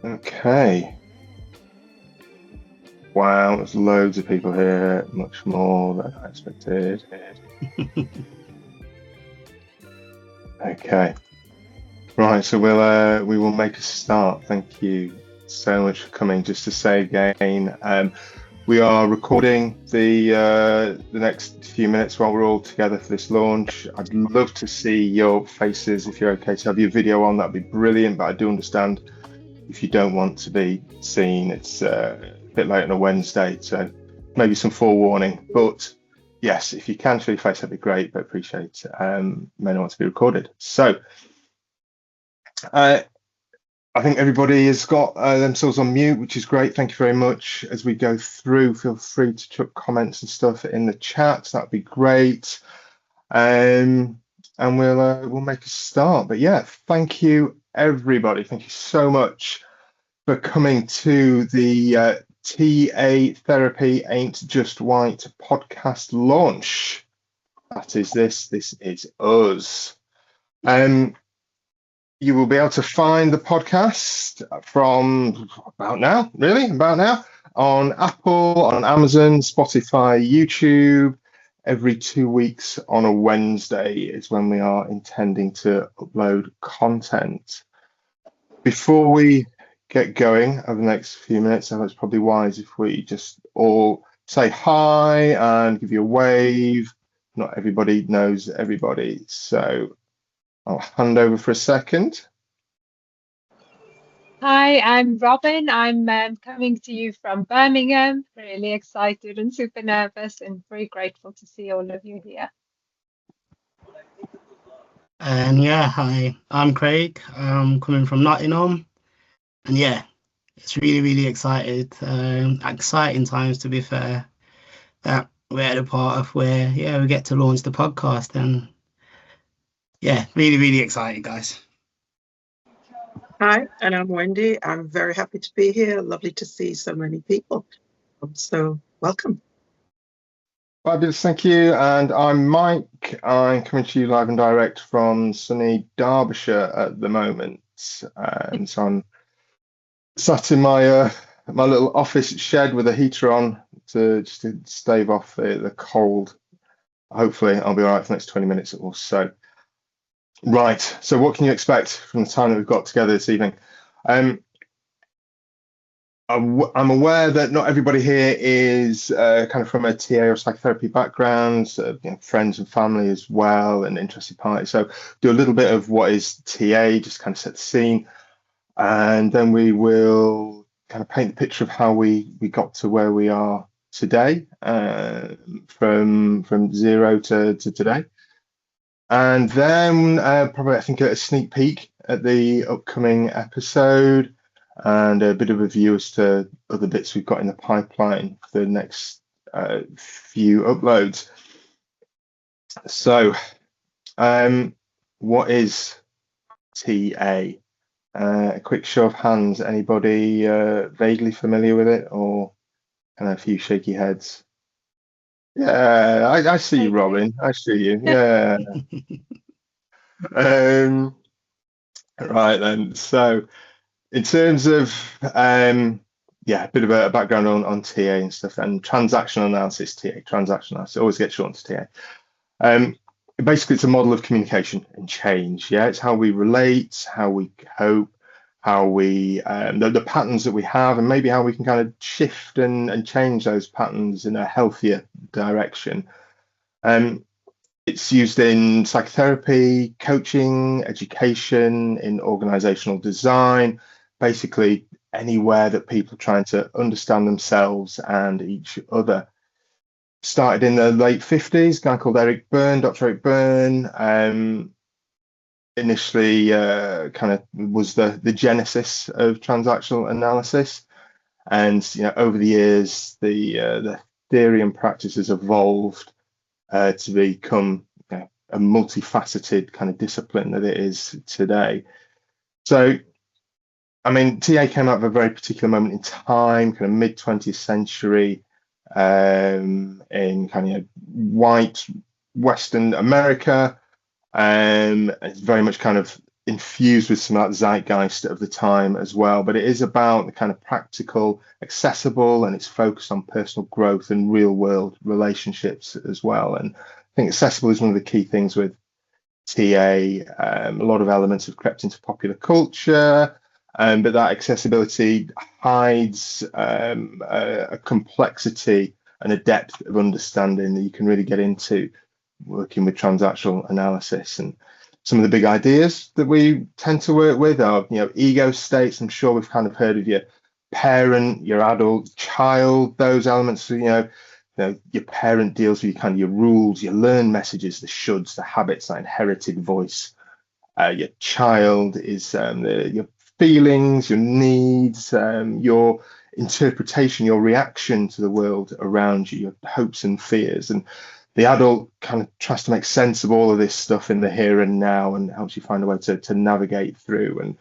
Okay. Wow, there's loads of people here, much more than I expected. Okay. Right, so we will make a start. Thank you so much for coming. Just to say again, we are recording the next few minutes while we're all together for this launch. I'd love to see your faces if you're okay to have your video on. That'd be brilliant, but I do understand if you don't want to be seen. It's a bit late on a Wednesday, so maybe some forewarning. But yes, if you can show your face, that'd be great, but appreciate may not want to be recorded. So I think everybody has got themselves on mute, which is great. Thank you very much. As we go through, feel free to chuck comments and stuff in the chat. That'd be great. And we'll make a start. But yeah, thank you everybody. Thank you so much for coming to the TA Therapy Ain't Just White podcast launch. That is this. This is us. You will be able to find the podcast from about now, on Apple, on Amazon, Spotify, YouTube. Every 2 weeks on a Wednesday is when we are intending to upload content. Before we get going over the next few minutes, I think it's probably wise if we just all say hi and give you a wave. Not everybody knows everybody, so I'll hand over for a second. Hi, I'm Robyn. I'm coming to you from Birmingham. Really excited and super nervous and very grateful to see all of you here. And yeah, hi, I'm Craig. I'm coming from Nottingham. And yeah, it's really exciting times, to be fair, that we're at a part of where, yeah, we get to launch the podcast. And yeah, really excited, guys. Hi, and I'm Wendy. I'm very happy to be here. Lovely to see so many people. So welcome. Fabulous, thank you. And I'm Mike. I'm coming to you live and direct from sunny Derbyshire at the moment. And so I'm sat in my my little office shed with a heater on just to stave off the cold. Hopefully I'll be all right for the next 20 minutes or so. Right, so what can you expect from the time that we've got together this evening? I'm aware that not everybody here is kind of from a TA or psychotherapy background, friends and family as well, and interested parties. So do a little bit of what is TA, just kind of set the scene, and then we will kind of paint the picture of how we got to where we are today, from zero to today. And then probably, I think, a sneak peek at the upcoming episode and a bit of a view as to other bits we've got in the pipeline for the next few uploads. So, what is TA? A quick show of hands. Anybody vaguely familiar with it, or kind of a few shaky heads? Yeah, I see you, Robyn. I see you. Yeah. Right then. So, in terms of yeah, a bit of a background on TA and stuff, and transactional analysis, transactional analysis, always get shortened to TA. Basically, it's a model of communication and change. Yeah, it's how we relate, how we cope, how we the patterns that we have, and maybe how we can kind of shift and change those patterns in a healthier direction. It's used in psychotherapy, coaching, education, in organizational design, basically anywhere that people are trying to understand themselves and each other. Started in the late 50s, a guy called Dr. Eric Byrne, initially kind of was the genesis of transactional analysis. And over the years, the theory and practice has evolved to become a multifaceted kind of discipline that it is today. So, I mean, TA came out of a very particular moment in time, kind of mid 20th century, in kind of white Western America. It's very much kind of infused with some of that zeitgeist of the time as well. But it is about the kind of practical, accessible, and it's focused on personal growth and real world relationships as well. And I think accessible is one of the key things with TA. A lot of elements have crept into popular culture, but that accessibility hides a complexity and a depth of understanding that you can really get into working with transactional analysis. And some of the big ideas that we tend to work with are, ego states. I'm sure we've kind of heard of your parent, your adult, child, those elements. Your parent deals with your rules, your learned messages, the shoulds, the habits, that inherited voice. Your child is your feelings, your needs, your interpretation, your reaction to the world around you, your hopes and fears. And the adult kind of tries to make sense of all of this stuff in the here and now and helps you find a way to navigate through. And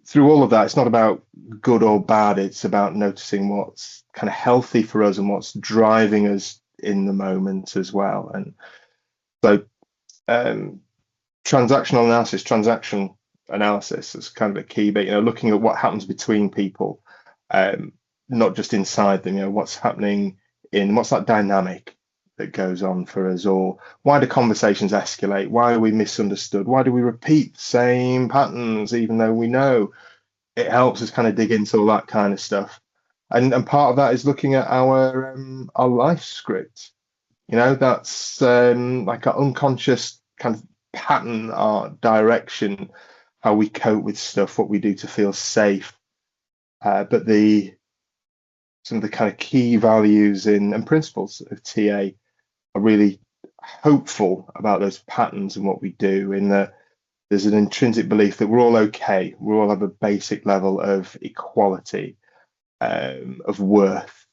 through all of that, it's not about good or bad. It's about noticing what's kind of healthy for us and what's driving us in the moment as well. And so transactional analysis is kind of a key bit, looking at what happens between people, not just inside them, what's happening what's that dynamic that goes on for us, or why do conversations escalate? Why are we misunderstood? Why do we repeat the same patterns even though we know? It helps us kind of dig into all that kind of stuff. And part of that is looking at our life script. That's like an unconscious kind of pattern, our direction, how we cope with stuff, what we do to feel safe. But some of the kind of key values and principles of TA are really hopeful about those patterns and what we do, in that there's an intrinsic belief that we're all okay. We all have a basic level of equality, of worth,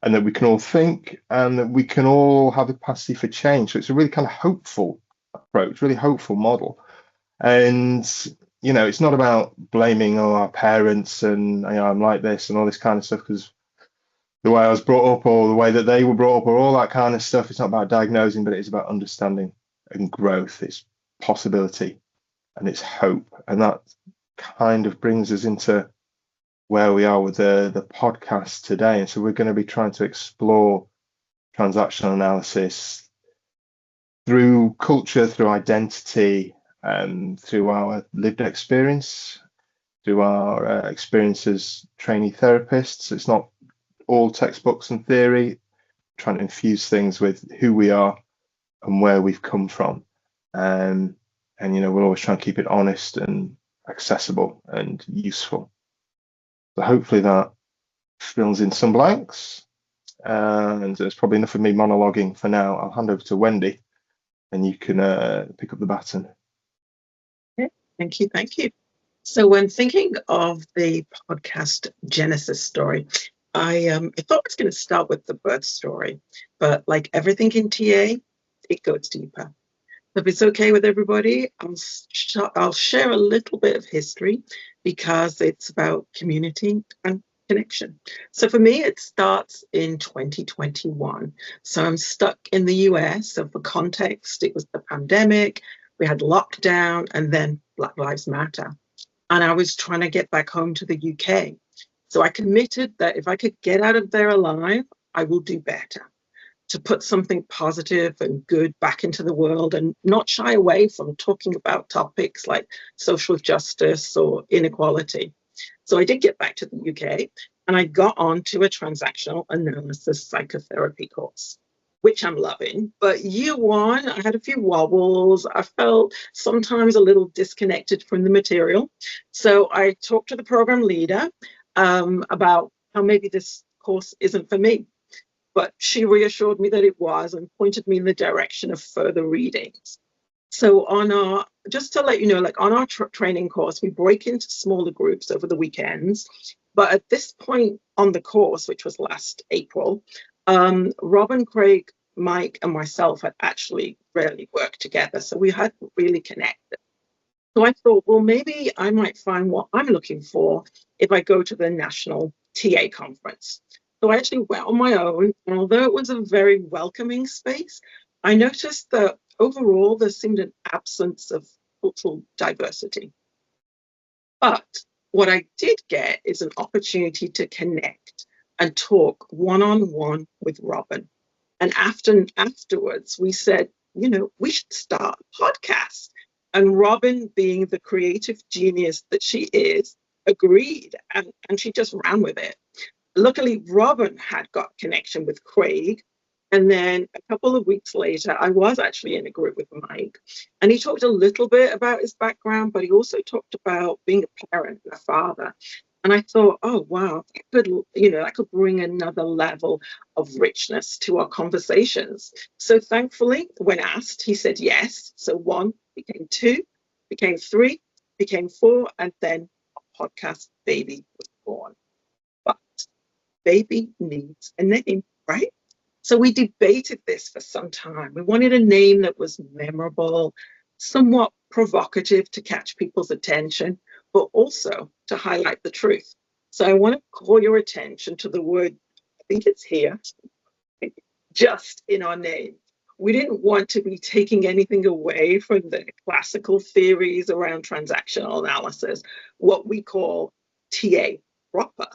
and that we can all think and that we can all have the capacity for change. So it's a really kind of hopeful approach, really hopeful model. And, it's not about blaming our parents and, I'm like this and all this kind of stuff because the way I was brought up or the way that they were brought up or all that kind of stuff. It's not about diagnosing, but it's about understanding and growth. It's possibility and it's hope. And that kind of brings us into where we are with the podcast today. And so we're going to be trying to explore transactional analysis through culture, through identity, through our lived experience, through our experience as trainee therapists. It's not all textbooks and theory, trying to infuse things with who we are and where we've come from. And we'll always try and keep it honest and accessible and useful. So hopefully that fills in some blanks. And there's probably enough of me monologuing for now. I'll hand over to Wendy and you can pick up the baton. Okay, thank you. So when thinking of the podcast Genesis story, I thought I was going to start with the birth story, but like everything in TA, it goes deeper. If it's okay with everybody, I'll share a little bit of history because it's about community and connection. So for me, it starts in 2021. So I'm stuck in the US. So for context, it was the pandemic, we had lockdown, and then Black Lives Matter. And I was trying to get back home to the UK. So I committed that if I could get out of there alive, I will do better, to put something positive and good back into the world and not shy away from talking about topics like social justice or inequality. So I did get back to the UK and I got onto a transactional analysis psychotherapy course, which I'm loving. But year one, I had a few wobbles. I felt sometimes a little disconnected from the material. So I talked to the program leader about how maybe this course isn't for me. But she reassured me that it was and pointed me in the direction of further readings. So just to let you know, like on our training course, we break into smaller groups over the weekends. But at this point on the course, which was last April, Robyn, Craig, Mike, and myself had actually rarely worked together. So we hadn't really connected. So I thought, well, maybe I might find what I'm looking for if I go to the National TA Conference. So I actually went on my own, and although it was a very welcoming space, I noticed that overall there seemed an absence of cultural diversity. But what I did get is an opportunity to connect and talk one-on-one with Robyn. And afterwards, we said, we should start a podcast. And Robyn, being the creative genius that she is, agreed, and she just ran with it. Luckily, Robyn had got connection with Craig. And then a couple of weeks later, I was actually in a group with Mike. And he talked a little bit about his background, but he also talked about being a parent and a father. And I thought, oh, wow, that could bring another level of richness to our conversations. So thankfully, when asked, he said yes. So 1 became 2, became 3, became 4, and then a podcast baby was born. But baby needs a name, right? So we debated this for some time. We wanted a name that was memorable, somewhat provocative to catch people's attention, but also to highlight the truth. So I want to call your attention to the word, I think it's here, just in our name. We didn't want to be taking anything away from the classical theories around transactional analysis, what we call TA proper,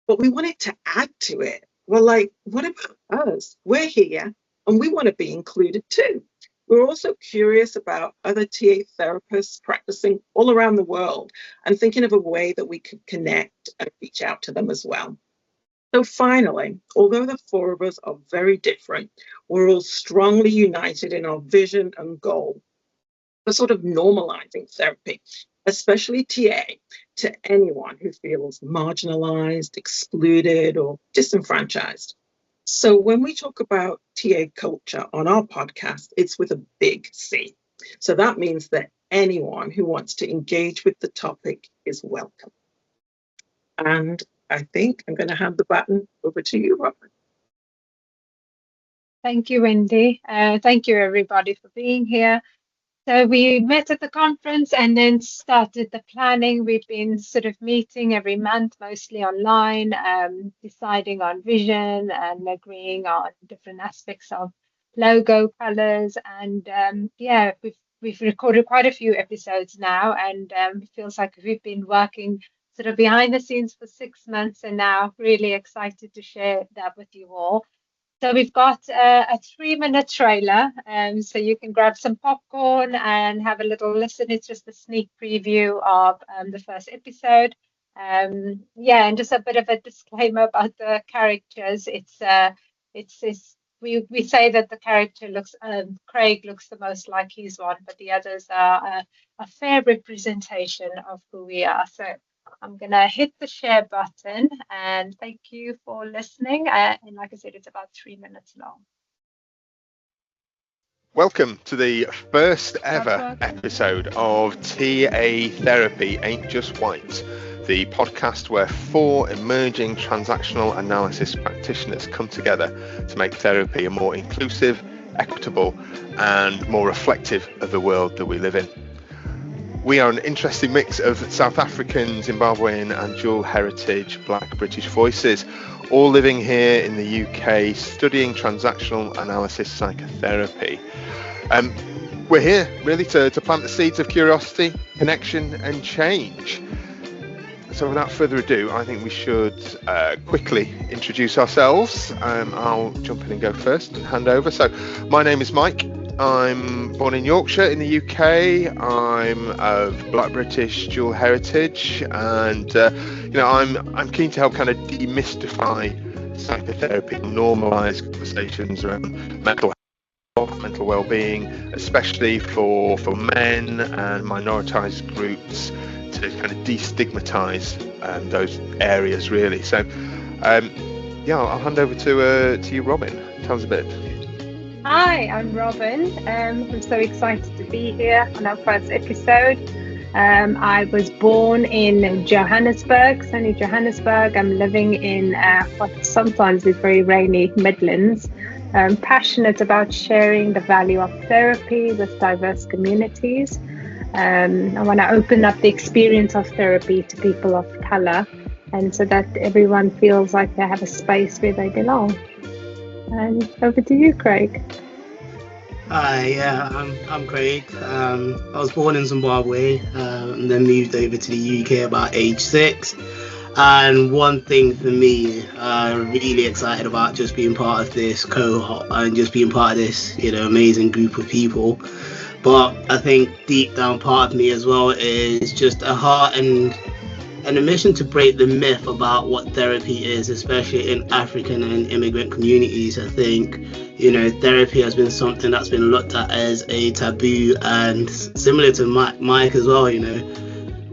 but we wanted to add to it. Well, like, what about us? We're here and we want to be included too. We're also curious about other TA therapists practicing all around the world and thinking of a way that we could connect and reach out to them as well. So finally, although the 4 of us are very different, we're all strongly united in our vision and goal for sort of normalizing therapy, especially TA, to anyone who feels marginalized, excluded, or disenfranchised. So when we talk about TA culture on our podcast, it's with a big C. So that means that anyone who wants to engage with the topic is welcome. And I think I'm going to hand the baton over to you, Robyn. Thank you, Wendy. Thank you, everybody, for being here. So we met at the conference and then started the planning. We've been sort of meeting every month, mostly online, deciding on vision and agreeing on different aspects of logo colors. And we've recorded quite a few episodes now, and it feels like we've been working sort of behind the scenes for 6 months, and now really excited to share that with you all. So we've got a 3-minute trailer, so you can grab some popcorn and have a little listen. It's just a sneak preview of the first episode. And just a bit of a disclaimer about the characters. We say that the character looks, Craig looks the most like he's one, but the others are a fair representation of who we are. So I'm going to hit the share button, and thank you for listening. And like I said, it's about 3 minutes long. Welcome to the first ever episode of TA Therapy Ain't Just White, the podcast where 4 emerging transactional analysis practitioners come together to make therapy a more inclusive, equitable, and more reflective of the world that we live in. We are an interesting mix of South African, Zimbabwean and dual heritage Black British voices, all living here in the UK, studying transactional analysis psychotherapy. We're here really to plant the seeds of curiosity, connection and change. So without further ado, I think we should quickly introduce ourselves. I'll jump in and go first and hand over. So my name is Mike. I'm born in Yorkshire in the UK. I'm of Black British dual heritage, and I'm keen to help kind of demystify psychotherapy, normalise conversations around mental health, mental well-being, especially for men and minoritised groups, to kind of destigmatise those areas really. So I'll hand over to you, Robyn. Tell us a bit. Hi, I'm Robyn. I'm so excited to be here on our first episode. I was born in Johannesburg, sunny Johannesburg. I'm living in what sometimes is very rainy Midlands. I'm passionate about sharing the value of therapy with diverse communities. I want to open up the experience of therapy to people of colour, and so that everyone feels like they have a space where they belong. And over to you, Craig. Hi, yeah, I'm Craig. I was born in Zimbabwe, and then moved over to the UK about age 6. And one thing for me, really excited about just being part of this cohort and just being part of this, amazing group of people. But I think deep down part of me as well is just a heart and a mission to break the myth about what therapy is, especially in African and immigrant communities. I think, therapy has been something that's been looked at as a taboo, and similar to Mike as well,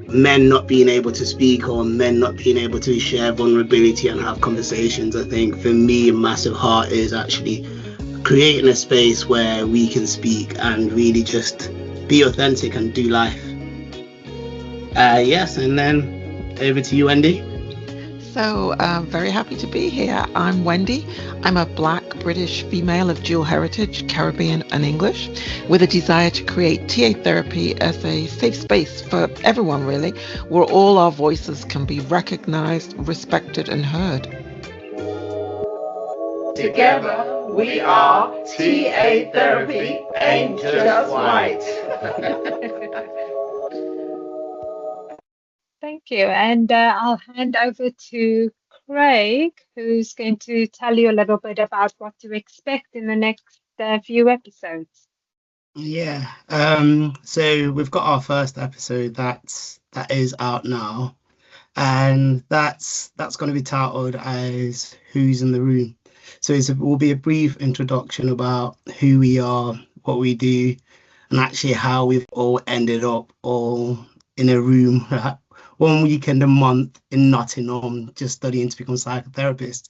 men not being able to speak or men not being able to share vulnerability and have conversations. I think for me, a massive heart is actually creating a space where we can speak and really just be authentic and do life. Yes, and then over to you, Wendy. So, very happy to be here. I'm Wendy. I'm a Black British female of dual heritage, Caribbean and English, with a desire to create TA therapy as a safe space for everyone, really, where all our voices can be recognized, respected, and heard. Together, we are TA Therapy Ain't Just White. Thank you. And I'll hand over to Craig, who's going to tell you a little bit about what to expect in the next few episodes. Yeah. So we've got our first episode that is out now, and that's going to be titled as Who's in the Room. So it will be a brief introduction about who we are, what we do, and actually how we've all ended up all in a room 1 weekend a month in Nottingham, just studying to become psychotherapists,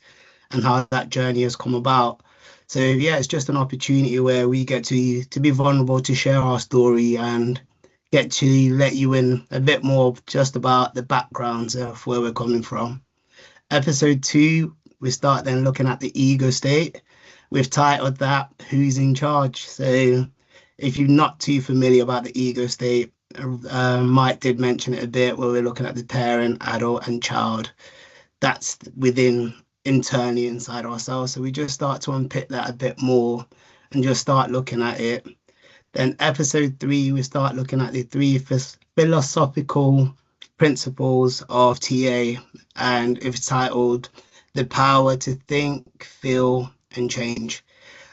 and how that journey has come about. So yeah, it's just an opportunity where we get to be vulnerable, to share our story, and get to let you in a bit more just about the backgrounds of where we're coming from. Episode 2, we start then looking at the ego state. We've titled that Who's in Charge. So if you're not too familiar about the ego state, Mike did mention it a bit, where we're looking at the parent, adult, and child. That's within internally inside ourselves. So we just start to unpick that a bit more and just start looking at it. Then episode 3, we start looking at the 3 philosophical principles of TA, and it's titled The Power to Think, Feel, and Change.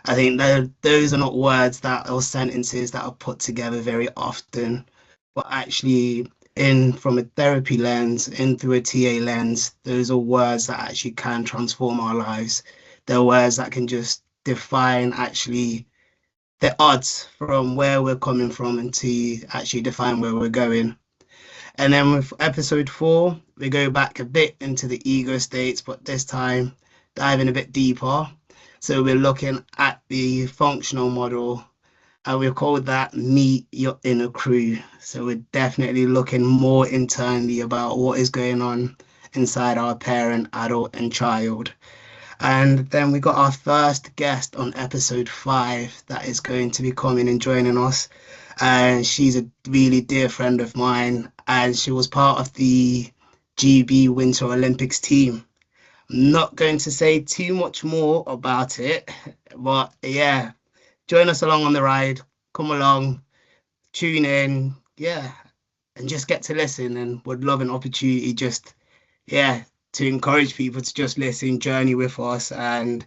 I think those are not words or sentences that are put together very often, but actually from a therapy lens, through a TA lens, those are words that actually can transform our lives. They're words that can just define actually the odds from where we're coming from and to actually define where we're going. And then with episode 4, we go back a bit into the ego states, but this time diving a bit deeper. So we're looking at the functional model, and we've called that Meet Your Inner Crew. So we're definitely looking more internally about what is going on inside our parent, adult, and child. And then we got our first guest on episode 5 that is going to be coming and joining us. And she's a really dear friend of mine, and she was part of the GB Winter Olympics team. I'm not going to say too much more about it, but yeah, join us along on the ride. Come along, tune in, and just get to listen. And would love an opportunity to encourage people to just listen, journey with us, and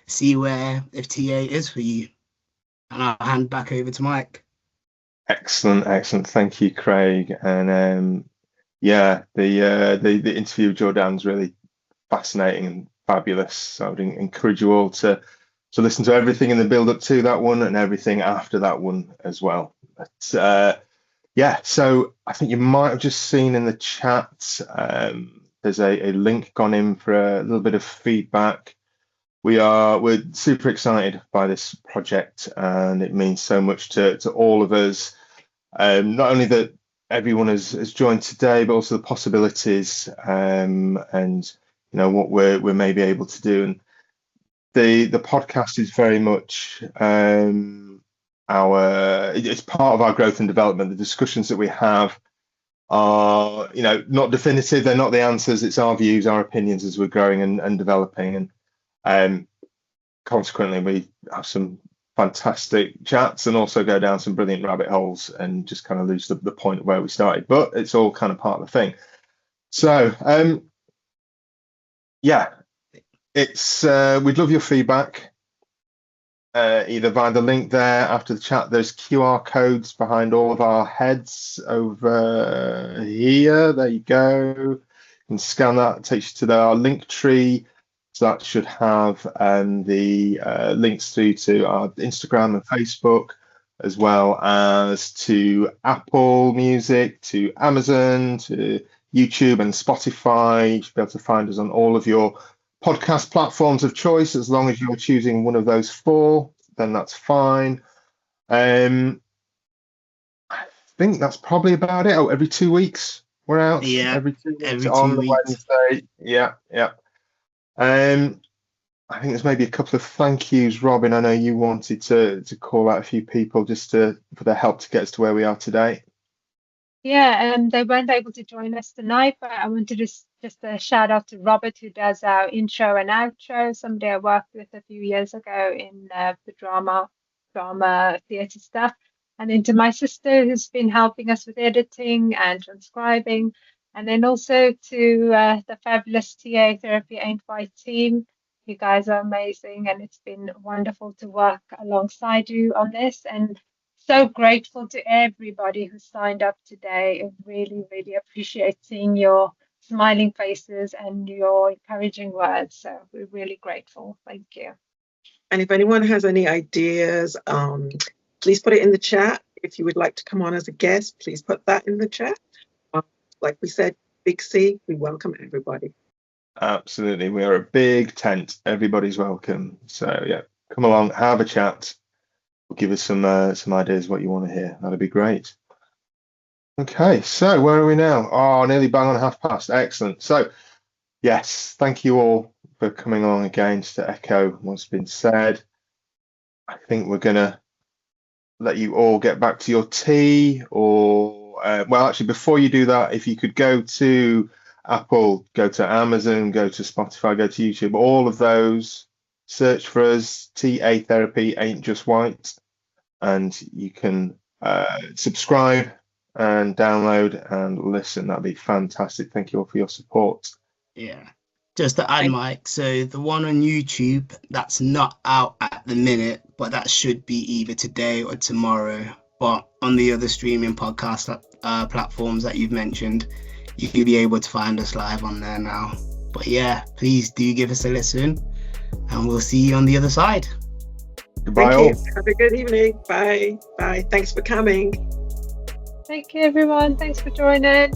see if TA is for you. And I'll hand back over to Mike. Excellent. Thank you, Craig. And the interview with Jordan's really fascinating and fabulous. So I would encourage you all to listen to everything in the build up to that one and everything after that one as well. But so I think you might have just seen in the chat, there's a link gone in for a little bit of feedback. We're super excited by this project, and it means so much to all of us. Not only that everyone has joined today, but also the possibilities and what we're maybe able to do. And the podcast is very much it's part of our growth and development. The discussions that we have are not definitive, they're not the answers, it's our views, our opinions as we're growing and developing. And consequently we have some fantastic chats and also go down some brilliant rabbit holes and just kind of lose the point where we started. But it's all kind of part of the thing. So yeah, it's we'd love your feedback. Either via the link there after the chat. There's QR codes behind all of our heads over here. There you go. You can scan that. It takes you to our link tree. So that should have the links through to our Instagram and Facebook, as well as to Apple Music, to Amazon, to YouTube and Spotify. You should be able to find us on all of your podcast platforms of choice. As long as you're choosing one of those 4, then that's fine. I think that's probably about it. Oh, every 2 weeks we're out. Yeah, every 2 weeks every on 2 the weeks. Wednesday. Yeah. I think there's maybe a couple of thank yous, Robyn. I know you wanted to call out a few people just for their help to get us to where we are today. Yeah, they weren't able to join us tonight, but I wanted to just a shout out to Robert, who does our intro and outro. Somebody I worked with a few years ago in the drama theatre stuff. And then to my sister, who's been helping us with editing and transcribing. And then also to the fabulous TA Therapy Aint team. You guys are amazing, and it's been wonderful to work alongside you on this. And so grateful to everybody who signed up today. I really, really appreciate seeing your smiling faces and your encouraging words. So we're really grateful. Thank you. And if anyone has any ideas, please put it in the chat. If you would like to come on as a guest, please put that in the chat. Like we said, Big C, we welcome everybody. Absolutely. We are a big tent. Everybody's welcome. So yeah, come along, have a chat. Give us some ideas what you want to hear. That'd be great. Okay, so where are we now? Oh, nearly bang on past. Excellent. So yes, thank you all for coming along again. Just to echo what's been said, I think we're gonna let you all get back to your tea, or well, actually, before you do that, if you could go to Apple, go to Amazon, go to Spotify, go to YouTube, all of those, search for us, TA Therapy Ain't Just White, and you can subscribe and download and listen. That'd be fantastic. Thank you all for your support. Yeah. Just to add, Mike, so the one on YouTube, that's not out at the minute, but that should be either today or tomorrow. But on the other streaming podcast platforms that you've mentioned, you'll be able to find us live on there now. But yeah, please do give us a listen, and we'll see you on the other side. Goodbye Thank all. you. Have a good evening. Bye. Bye. Thanks for coming. Thank you, everyone. Thanks for joining.